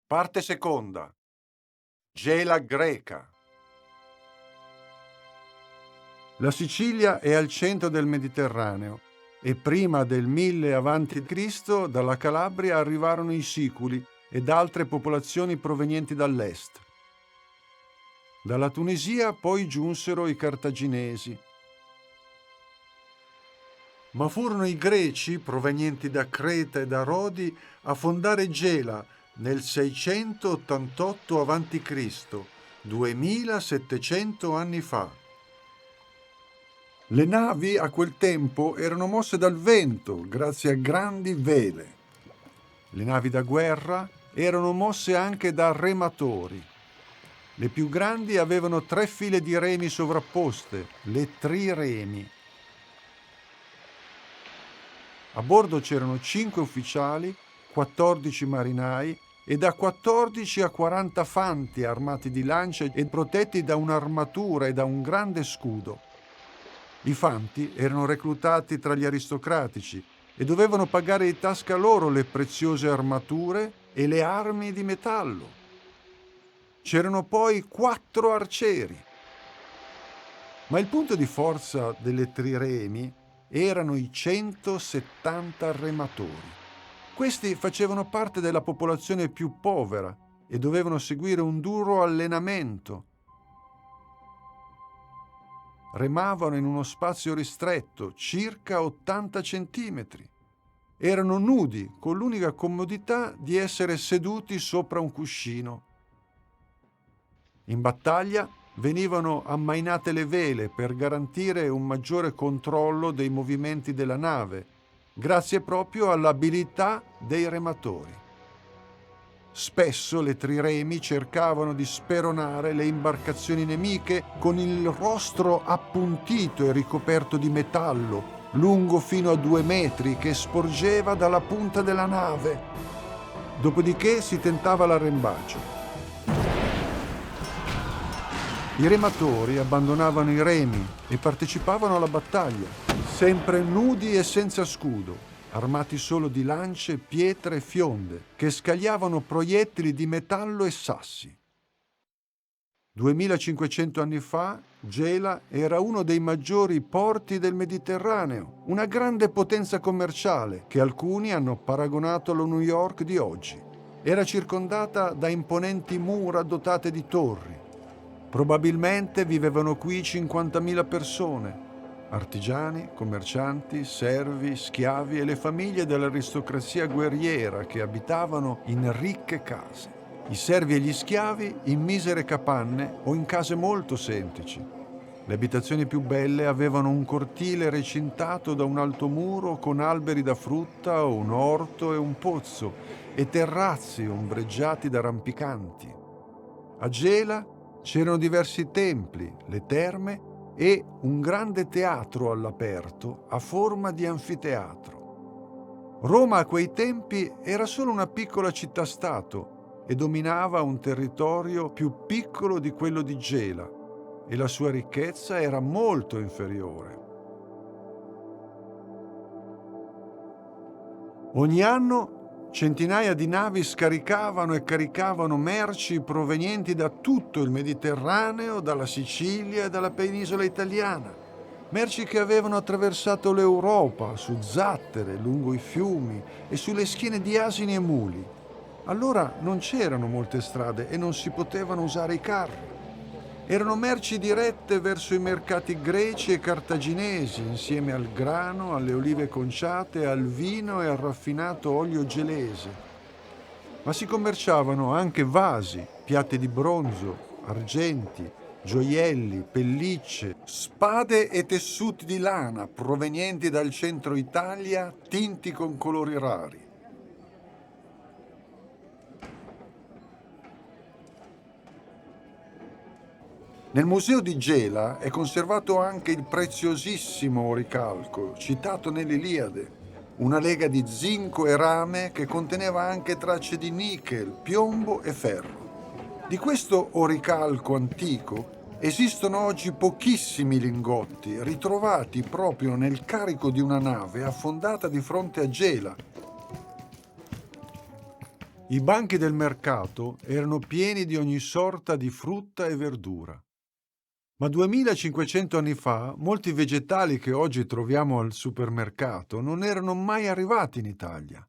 Parte seconda. Gela greca. La Sicilia è al centro del Mediterraneo e prima del 1000 a.C. dalla Calabria arrivarono i Siculi ed altre popolazioni provenienti dall'est. Dalla Tunisia poi giunsero i Cartaginesi. Ma furono i Greci, provenienti da Creta e da Rodi, a fondare Gela nel 688 a.C., 2700 anni fa. Le navi a quel tempo erano mosse dal vento grazie a grandi vele. Le navi da guerra erano mosse anche da rematori. Le più grandi avevano 3 file di remi sovrapposte, le triremi. A bordo c'erano 5 ufficiali, 14 marinai e da 14 a 40 fanti armati di lance e protetti da un'armatura e da un grande scudo. I fanti erano reclutati tra gli aristocratici e dovevano pagare di tasca loro le preziose armature e le armi di metallo. C'erano poi 4 arcieri. Ma il punto di forza delle triremi erano i 170 rematori. Questi facevano parte della popolazione più povera e dovevano seguire un duro allenamento. Remavano in uno spazio ristretto, circa 80 centimetri. Erano nudi, con l'unica comodità di essere seduti sopra un cuscino. In battaglia venivano ammainate le vele per garantire un maggiore controllo dei movimenti della nave, grazie proprio all'abilità dei rematori. Spesso le triremi cercavano di speronare le imbarcazioni nemiche con il rostro appuntito e ricoperto di metallo, lungo fino a 2 metri, che sporgeva dalla punta della nave. Dopodiché si tentava l'arrembaggio. I rematori abbandonavano i remi e partecipavano alla battaglia, sempre nudi e senza scudo, armati solo di lance, pietre e fionde, che scagliavano proiettili di metallo e sassi. 2500 anni fa, Gela era uno dei maggiori porti del Mediterraneo, una grande potenza commerciale che alcuni hanno paragonato alla New York di oggi. Era circondata da imponenti mura dotate di torri. Probabilmente vivevano qui 50.000 persone, artigiani, commercianti, servi, schiavi e le famiglie dell'aristocrazia guerriera che abitavano in ricche case. I servi e gli schiavi in misere capanne o in case molto semplici. Le abitazioni più belle avevano un cortile recintato da un alto muro con alberi da frutta, un orto e un pozzo, e terrazzi ombreggiati da rampicanti. A Gela c'erano diversi templi, le terme e un grande teatro all'aperto a forma di anfiteatro. Roma a quei tempi era solo una piccola città-stato e dominava un territorio più piccolo di quello di Gela e la sua ricchezza era molto inferiore. Ogni anno centinaia di navi scaricavano e caricavano merci provenienti da tutto il Mediterraneo, dalla Sicilia e dalla penisola italiana. Merci che avevano attraversato l'Europa su zattere, lungo i fiumi e sulle schiene di asini e muli. Allora non c'erano molte strade e non si potevano usare i carri. Erano merci dirette verso i mercati greci e cartaginesi, insieme al grano, alle olive conciate, al vino e al raffinato olio gelese. Ma si commerciavano anche vasi, piatti di bronzo, argenti, gioielli, pellicce, spade e tessuti di lana provenienti dal centro Italia, tinti con colori rari. Nel museo di Gela è conservato anche il preziosissimo oricalco citato nell'Iliade, una lega di zinco e rame che conteneva anche tracce di nichel, piombo e ferro. Di questo oricalco antico esistono oggi pochissimi lingotti ritrovati proprio nel carico di una nave affondata di fronte a Gela. I banchi del mercato erano pieni di ogni sorta di frutta e verdura. Ma 2500 anni fa, molti vegetali che oggi troviamo al supermercato non erano mai arrivati in Italia.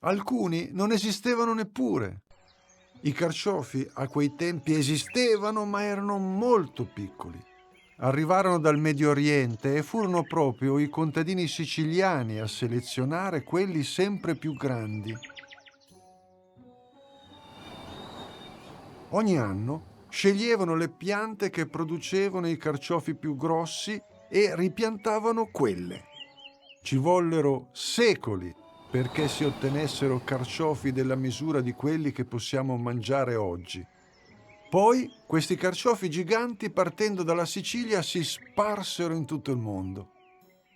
Alcuni non esistevano neppure. I carciofi a quei tempi esistevano, ma erano molto piccoli. Arrivarono dal Medio Oriente e furono proprio i contadini siciliani a selezionare quelli sempre più grandi. Ogni anno sceglievano le piante che producevano i carciofi più grossi e ripiantavano quelle. Ci vollero secoli perché si ottenessero carciofi della misura di quelli che possiamo mangiare oggi. Poi questi carciofi giganti, partendo dalla Sicilia, si sparsero in tutto il mondo.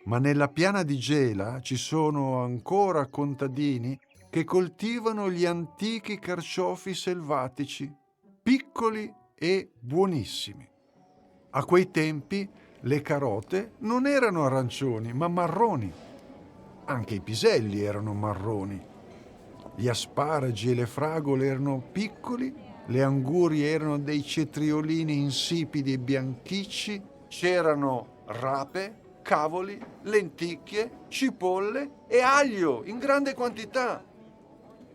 Ma nella piana di Gela ci sono ancora contadini che coltivano gli antichi carciofi selvatici, piccoli e buonissimi. A quei tempi le carote non erano arancioni, ma marroni. Anche i piselli erano marroni. Gli asparagi e le fragole erano piccoli, le angurie erano dei cetriolini insipidi e bianchicci, c'erano rape, cavoli, lenticchie, cipolle e aglio in grande quantità.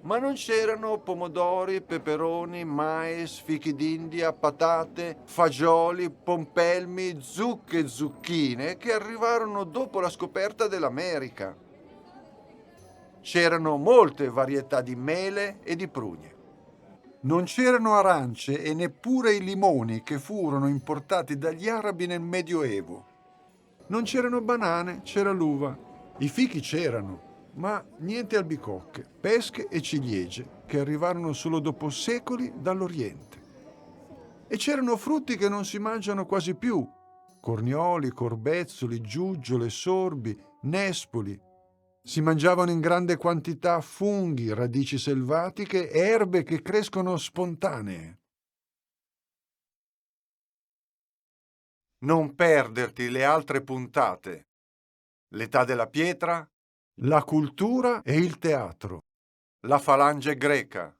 Ma non c'erano pomodori, peperoni, mais, fichi d'India, patate, fagioli, pompelmi, zucche e zucchine che arrivarono dopo la scoperta dell'America. C'erano molte varietà di mele e di prugne. Non c'erano arance e neppure i limoni che furono importati dagli arabi nel Medioevo. Non c'erano banane, c'era l'uva. I fichi c'erano, ma niente albicocche, pesche e ciliegie che arrivarono solo dopo secoli dall'Oriente. E c'erano frutti che non si mangiano quasi più: cornioli, corbezzoli, giuggiole, sorbi, nespoli. Si mangiavano in grande quantità funghi, radici selvatiche e erbe che crescono spontanee. Non perderti le altre puntate. L'età della pietra, la cultura e il teatro, la falange greca.